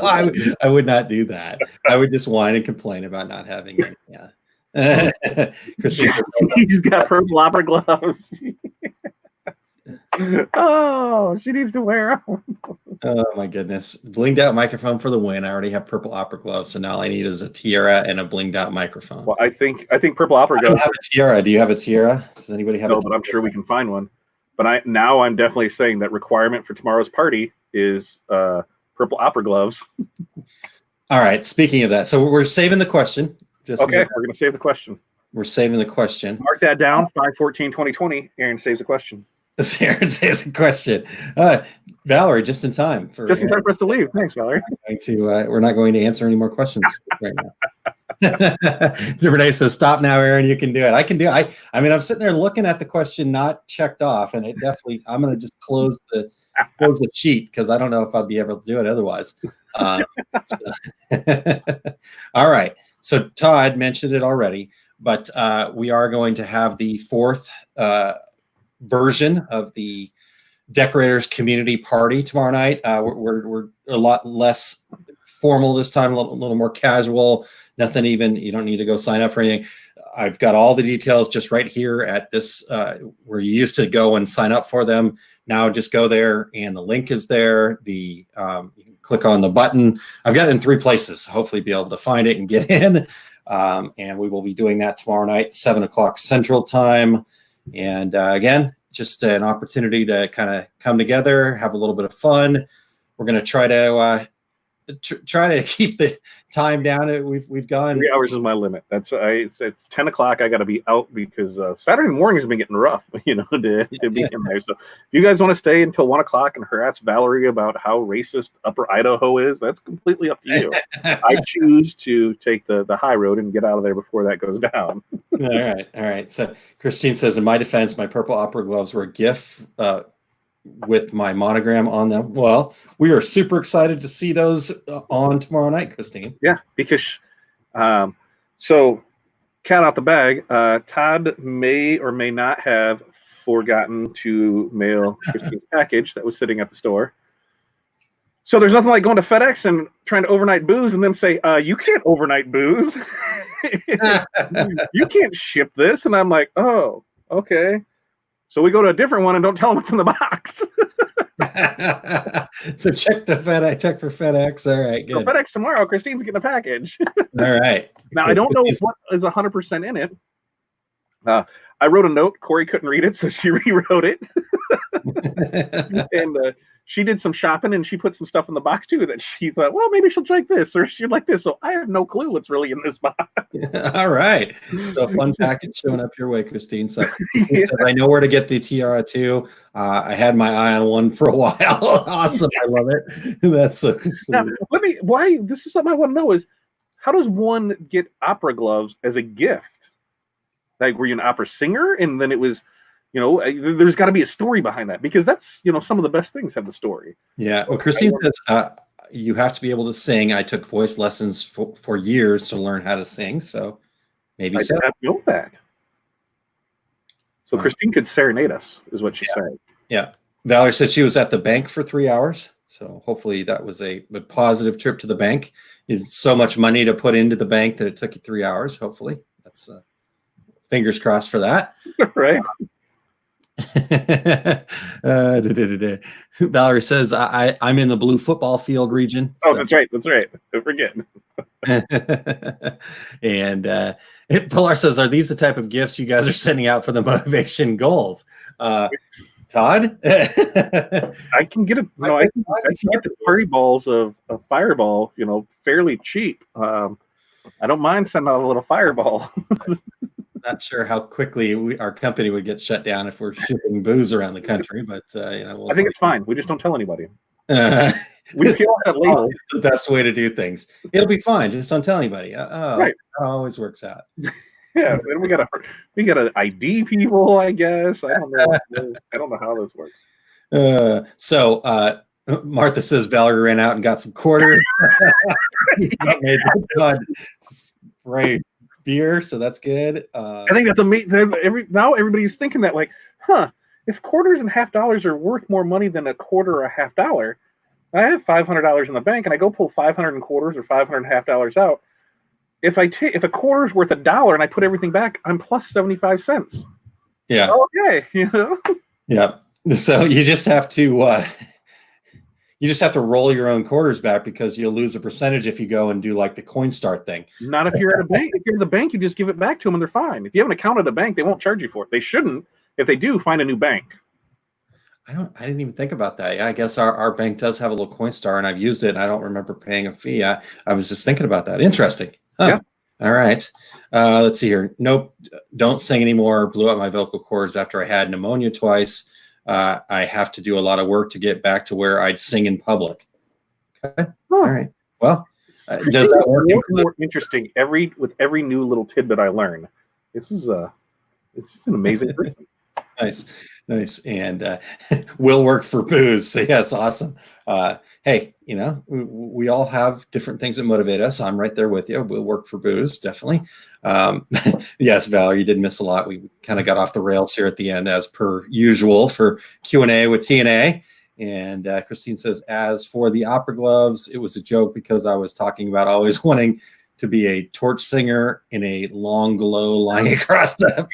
I would not do that. I would just whine and complain about not having it. Yeah. Christine, he's got purple opera gloves. Oh, she needs to wear them. Oh my goodness. Blinged out microphone for the win. I already have purple opera gloves, so now all I need is a tiara and a blinged out microphone. Well, I think purple opera gloves. I have a tiara. Do you have a tiara? Does anybody have a tiara? But I'm sure we can find one. But I'm definitely saying that requirement for tomorrow's party is purple opera gloves. All right. Speaking of that, so we're saving the question. We're going to save the question. We're saving the question. Mark that down. 5/14/2020. Aaron saves the question. Aaron says a question. Valerie, just in time for us to leave. Thanks, Valerie. We're not going to answer any more questions right now. Renee says, "Stop now, Aaron. You can do it. I can do it." I mean, I'm sitting there looking at the question not checked off, and it definitely. I'm going to just close the sheet because I don't know if I'll be able to do it otherwise. All right. So Todd mentioned it already, but we are going to have the 4th. Version of the Decorators Community Party tomorrow night. We're a lot less formal this time, a little more casual. Nothing even, you don't need to go sign up for anything. I've got all the details just right here at this, where you used to go and sign up for them. Now just go there and the link is there. You can click on the button. I've got it in 3 places. Hopefully be able to find it and get in. And we will be doing that tomorrow night, 7:00 Central Time. And again, just an opportunity to kind of come together, have a little bit of fun. We're going to try to try to keep the time down. We've gone 3 hours is my limit. It's 10 o'clock. I got to be out because Saturday morning has been getting rough, to be in there. So if you guys want to stay until 1 o'clock and harass Valerie about how racist Upper Idaho is, that's completely up to you. I choose to take the high road and get out of there before that goes down. All right. So Christine says, in my defense, my purple opera gloves were a gift with my monogram on them. Well, we are super excited to see those on tomorrow night, Christine. Yeah, because so cat out the bag. Todd may or may not have forgotten to mail Christine's package that was sitting at the store. So there's nothing like going to FedEx and trying to overnight booze and them say, you can't overnight booze. You can't ship this. And I'm like, oh, okay. So we go to a different one and don't tell them what's in the box. So check for FedEx. All right, good. So FedEx tomorrow, Christine's getting a package. All right. Now, I don't know what is 100% in it. I wrote a note. Corey couldn't read it, so she rewrote it. And she did some shopping, and she put some stuff in the box, too, that she thought, well, maybe she'll like this, or she'd like this. So I have no clue what's really in this box. All right. So a fun package showing up your way, Christine. So I know where to get the tiara, too. I had my eye on one for a while. Awesome. I love it. That's so sweet. Now, this is something I want to know is, how does one get opera gloves as a gift? Like, were you an opera singer? And then it was, there's got to be a story behind that, because that's, some of the best things have the story. Yeah. Well, Christine says you have to be able to sing. I took voice lessons for years to learn how to sing. So maybe I did not know that. So Christine could serenade us, is what she said. Yeah. Valerie said she was at the bank for 3 hours. So hopefully that was a positive trip to the bank. You had so much money to put into the bank that it took you 3 hours. Hopefully that's fingers crossed for that. Right. Valerie says, I'm in the blue football field region. Oh, so. That's right. Don't forget. And Pilar says, are these the type of gifts you guys are sending out for the motivation goals? Todd? I can get I can get the party balls of Fireball, fairly cheap. I don't mind sending out a little Fireball. Not sure how quickly our company would get shut down if we're shipping booze around the country, but I think it's fine. We just don't tell anybody. We feel that label. The best way to do things. It'll be fine. Just don't tell anybody. Right. That always works out. Yeah, and we gotta ID people, I guess. I don't know how this works. So Martha says Valerie ran out and got some quarters. Right. Beer, so that's good. I think that's amazing. Now everybody's thinking that, like, if quarters and half dollars are worth more money than a quarter or a half dollar, I have $500 in the bank and I go pull 500 and quarters or 500 and half dollars out. If a quarter is worth $1 and I put everything back, I'm plus 75 cents. Yeah. Okay. Yeah. So you just have to roll your own quarters back, because you'll lose a percentage if you go and do like the Coinstar thing. Not if you're at a bank. If you're at the bank, you just give it back to them and they're fine. If you have an account at a bank, they won't charge you for it. They shouldn't. If they do, find a new bank. I didn't even think about that. Yeah, I guess our bank does have a little Coinstar, and I've used it, and I don't remember paying a fee. I was just thinking about that. Interesting. Huh. Yeah. All right. Let's see here. Nope. Don't sing anymore. Blew out my vocal cords after I had pneumonia twice. I have to do a lot of work to get back to where I'd sing in public. Okay. All right. Well, does that work? More interesting with every new little tidbit I learn. This is it's an amazing person. Nice. And will work for booze. So yes, awesome. Hey, we all have different things that motivate us. I'm right there with you. We'll work for booze, definitely. Yes, Valerie, you did miss a lot. We kind of got off the rails here at the end, as per usual, for Q&A with TNA. And Christine says, as for the opera gloves, it was a joke because I was talking about always wanting to be a torch singer in a long glow lying across the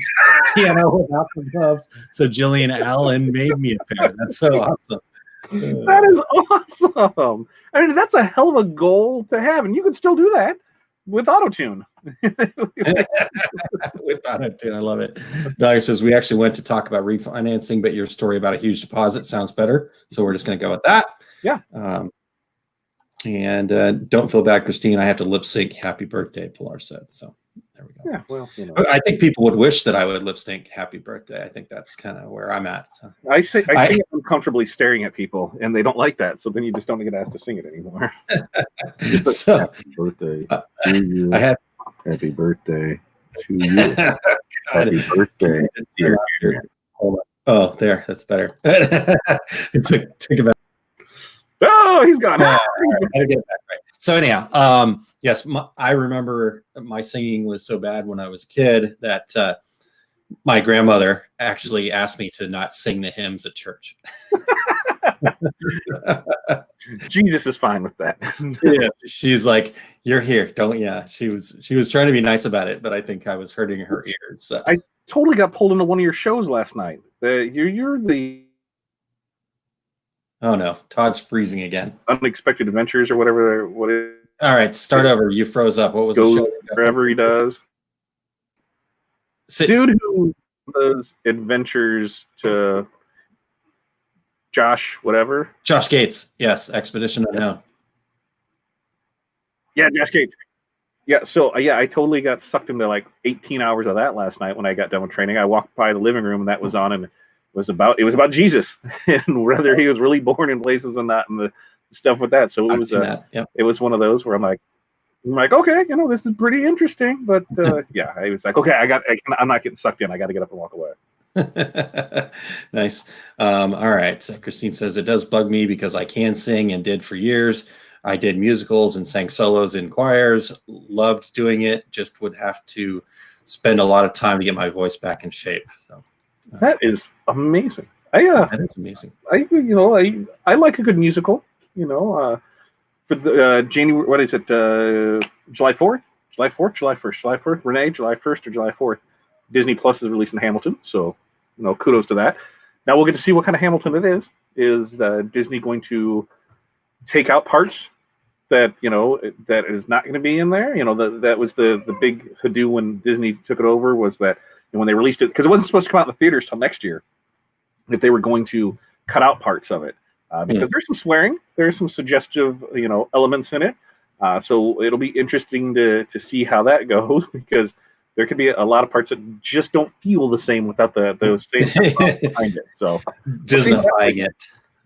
piano with opera gloves. So Jillian Allen made me a pair. That's so awesome. That is awesome. I mean, that's a hell of a goal to have, and you can still do that with auto-tune. With auto-tune, I love it. Valerie says, we actually went to talk about refinancing, but your story about a huge deposit sounds better, so we're just going to go with that. Yeah. And don't feel bad, Christine. I have to lip sync "Happy Birthday," Pilar said. So there we go. Yeah, well, I think people would wish that I would lip sync "Happy Birthday." I think that's kind of where I'm at. So. I think I'm uncomfortably staring at people, and they don't like that. So then you just don't get asked to sing it anymore. So, happy birthday to you. Happy birthday to you. Happy birthday. Hold on. Oh, there. That's better. It took about. Oh, he's gone. I gotta get it back right. So anyhow, yes, I remember my singing was so bad when I was a kid that my grandmother actually asked me to not sing the hymns at church. Jesus is fine with that. Yeah, she's like, "You're here, don't?" Yeah, she was trying to be nice about it, but I think I was hurting her ears. So. I totally got pulled into one of your shows last night. You're the Oh no, Todd's freezing again. Unexpected Adventures or whatever. What is? All right, start over. You froze up. What was the show? Wherever he does. Dude who does adventures to Josh, whatever. Josh Gates. Yes, Expedition Unknown. Yeah, Josh Gates. Yeah, so yeah, I totally got sucked into like 18 hours of that last night when I got done with training. I walked by the living room and that was on, and it was about Jesus and whether he was really born in places and not, and the stuff with that. So it was it was one of those where I'm like, okay, this is pretty interesting, but yeah, I was like, okay, I'm not getting sucked in. I got to get up and walk away. Nice. All right. So Christine says, it does bug me because I can sing and did for years. I did musicals and sang solos in choirs, loved doing it, just would have to spend a lot of time to get my voice back in shape. So that is amazing. That is amazing. I like a good musical, for the January, what is it? July 4th, July 1st, Renee, July 1st or July 4th. Disney Plus is releasing Hamilton. So, kudos to that. Now we'll get to see what kind of Hamilton it is. Is Disney going to take out parts that that is not going to be in there? That was the big hoodoo when Disney took it over, was that when they released it, because it wasn't supposed to come out in the theaters till next year, if they were going to cut out parts of it, because there's some swearing, there's some suggestive elements in it, so it'll be interesting to see how that goes, because there could be a lot of parts that just don't feel the same without those same behind it. So justifying it.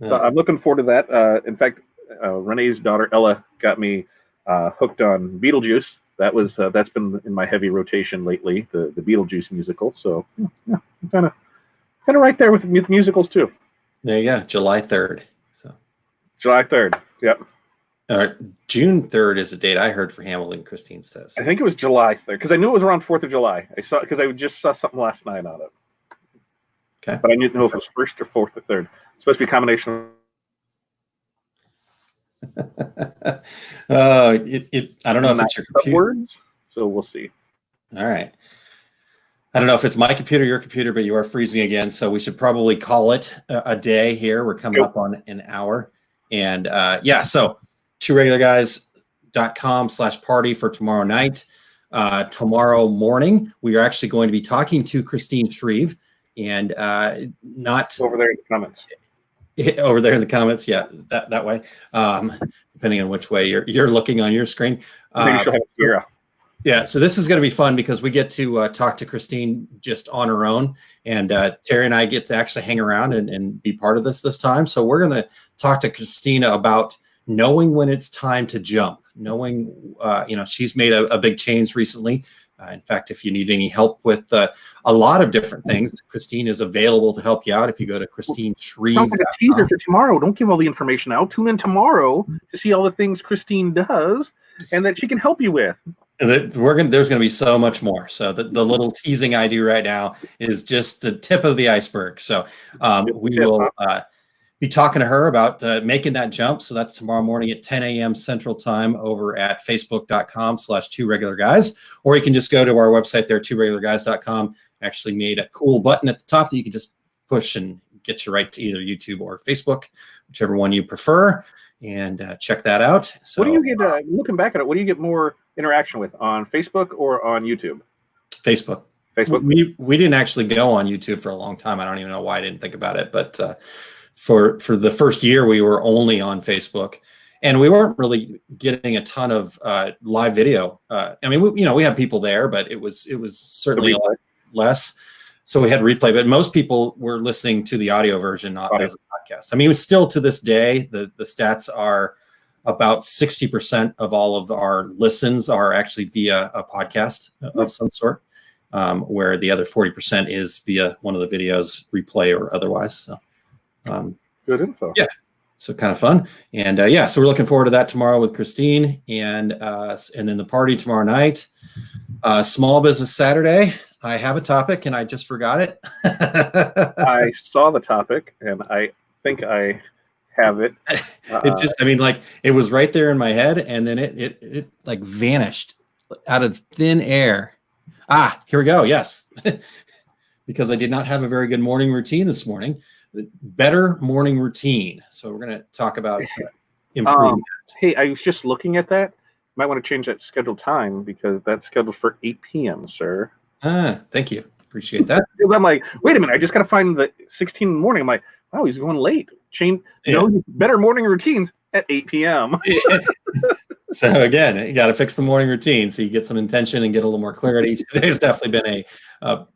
So I'm looking forward to that. In fact, Renee's daughter Ella got me hooked on Beetlejuice. That's been in my heavy rotation lately, the Beetlejuice musical. So yeah, kind of right there with musicals too. There you go, July 3rd. So July 3rd. Yep. June 3rd is a date I heard for Hamilton. Christine says. I think it was July 3rd because I knew it was around 4th of July. I saw because I just saw something last night on it. Okay. But I didn't know if it was 1st or 4th or 3rd. It's supposed to be a combination. I don't know if it's your computer. Words, so we'll see. All right. I don't know if it's my computer or your computer, but you are freezing again. So we should probably call it a day here. We're coming up on an hour. And so tworegularguys.com/party for tomorrow night. Tomorrow morning, we are actually going to be talking to Christine Shreve, and not over there in the comments. Over there in the comments, yeah, that way. Depending on which way you're looking on your screen. Maybe she'll have it. Yeah, so this is going to be fun because we get to talk to Christine just on her own, and Terry and I get to actually hang around and be part of this time. So we're going to talk to Christina about knowing when it's time to jump, knowing, she's made a big change recently. In fact, if you need any help with a lot of different things, Christine is available to help you out if you go to Christine Shreve. Sounds like a teaser for tomorrow. Don't give all the information out. Tune in tomorrow to see all the things Christine does and that she can help you with. There's going to be so much more. So the little teasing I do right now is just the tip of the iceberg. So we will be talking to her about making that jump. So that's tomorrow morning at 10 a.m. Central Time over at facebook.com/tworegularguys. Or you can just go to our website there, tworegularguys.com. Actually made a cool button at the top that you can just push and get you right to either YouTube or Facebook, whichever one you prefer. And check that out. So, what do you get, looking back at it, what do you get more interaction with, on Facebook or on YouTube? Facebook. We didn't actually go on YouTube for a long time. I don't even know why I didn't think about it. But for the first year, we were only on Facebook. and we weren't really getting a ton of live video. I mean, we have people there, but it was certainly a lot less. So we had replay, but most people were listening to the audio version, not as a podcast. I mean, it's still to this day, the stats are about 60% of all of our listens are actually via a podcast of some sort, where the other 40% is via one of the videos, replay or otherwise. So, good info. Yeah. So kind of fun. And so we're looking forward to that tomorrow with Christine, and then the party tomorrow night. Small Business Saturday. I have a topic and I just forgot it. I saw the topic and I think I have it. It was right there in my head, and then it like vanished out of thin air. Here we go. Yes. Because I did not have a very good morning routine this morning. Better morning routine. So we're going to talk about improving. Hey, I was just looking at that. Might want to change that scheduled time because that's scheduled for 8 p.m., sir. Thank you. Appreciate that. I'm like, wait a minute. I just got to find the 16 in the morning. I'm like, wow, he's going late. Better morning routines at 8 p.m. So again, you got to fix the morning routine so you get some intention and get a little more clarity. Today's definitely been a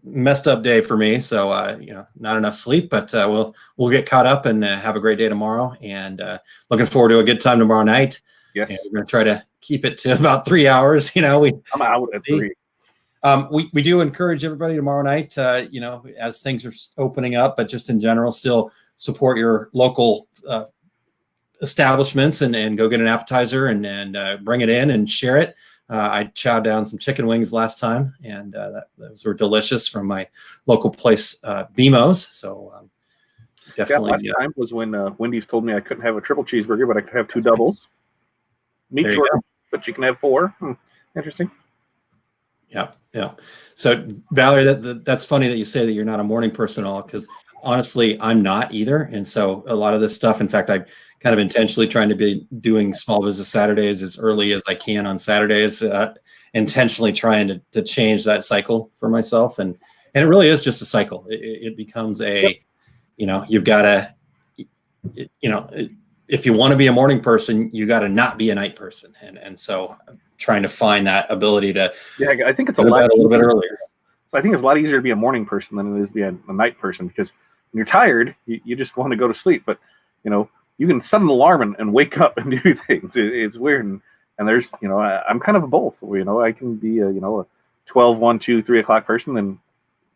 messed up day for me. So, not enough sleep, but we'll get caught up and have a great day tomorrow, and looking forward to a good time tomorrow night. Yes. And we're going to try to keep it to about 3 hours. I'm out at 3. We do encourage everybody tomorrow night, as things are opening up, but just in general, still support your local establishments and go get an appetizer and bring it in and share it. I chowed down some chicken wings last time, and those were delicious from my local place, BMO's. So definitely. Last time was when Wendy's told me I couldn't have a triple cheeseburger, but I could have 2 doubles. Meat short, but you can have 4. Interesting. Yeah. So Valerie, that's funny that you say that you're not a morning person at all, because honestly, I'm not either. And so a lot of this stuff, in fact, I'm kind of intentionally trying to be doing Small Business Saturdays as early as I can on Saturdays, intentionally trying to change that cycle for myself. And it really is just a cycle. It becomes you've got to, if you want to be a morning person, you got to not be a night person. And so trying to find that ability to I think it's a little bit earlier. So I think it's a lot easier to be a morning person than it is to be a night person, because when you're tired, you just want to go to sleep. But you can set an alarm and wake up and do things. It's weird, and there's I'm kind of both. I can be a 12, 1, 2, 3 o'clock person, and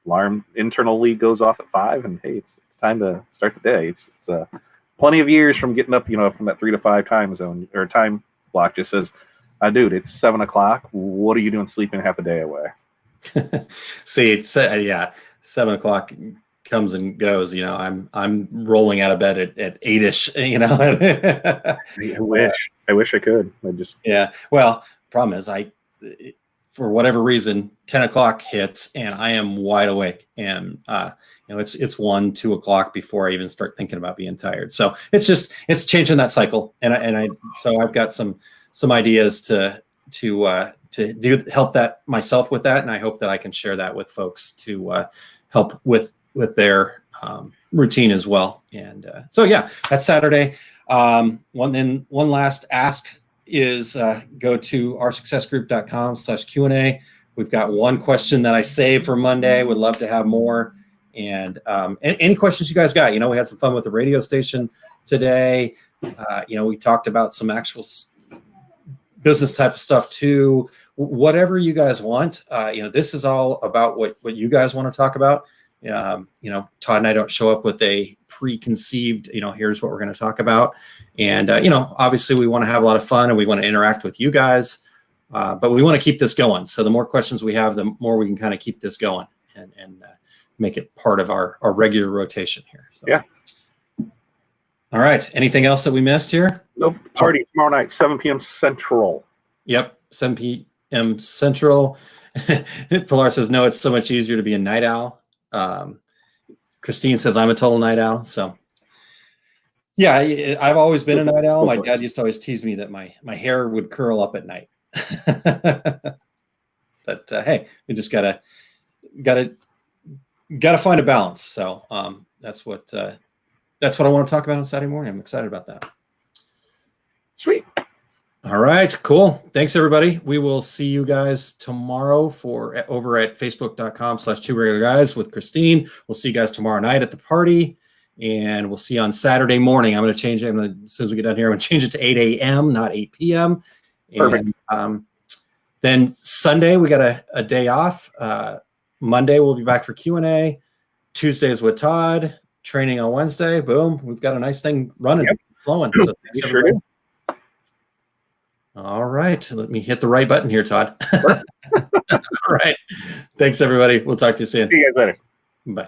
alarm internally goes off at 5, and hey, it's time to start the day. It's plenty of years from getting up from that 3 to 5 time zone or time block. Just says, dude, it's 7 o'clock. What are you doing sleeping half a day away? See, it's 7 o'clock comes and goes. I'm rolling out of bed at 8ish. I wish I could. Well, problem is for whatever reason, 10 o'clock hits and I am wide awake, and it's 1, 2 o'clock before I even start thinking about being tired. So it's changing that cycle, so I've got some ideas to help that myself with that, and I hope that I can share that with folks to help with their routine as well. And that's Saturday. One last ask is go to oursuccessgroup.com/Q&A. We've got one question that I saved for Monday. Would love to have more. And any questions you guys got? We had some fun with the radio station today. We talked about some actual business type of stuff too. Whatever you guys want. This is all about what you guys want to talk about. Todd and I don't show up with a preconceived, here's what we're going to talk about. And, obviously we want to have a lot of fun and we want to interact with you guys, but we want to keep this going. So the more questions we have, the more we can kind of keep this going and make it part of our regular rotation here. So. Yeah. All right. Anything else that we missed here? Nope. Party tomorrow night, 7 p.m. Central. Yep. 7 p.m. Central. Pilar says, no, it's so much easier to be a night owl. Christine says I'm a total night owl. So yeah, I've always been a night owl. My dad used to always tease me that my hair would curl up at night. But hey, we just gotta find a balance. So that's what I want to talk about on Saturday morning. I'm excited about that. Sweet. All right, cool. Thanks, everybody. We will see you guys tomorrow over at facebook.com/2regularguys with Christine. We'll see you guys tomorrow night at the party, and we'll see you on Saturday morning. I'm going to change it. As soon as we get done here, I'm going to change it to 8 a.m., not 8 p.m. Perfect. And then Sunday, we got a day off. Monday, we'll be back for Q&A. Tuesdays with Todd. Training on Wednesday. Boom. We've got a nice thing running, flowing. So thanks, Sure everybody. do. All right. Let me hit the right button here, Todd. All right. Thanks, everybody. We'll talk to you soon. See you guys later. Bye.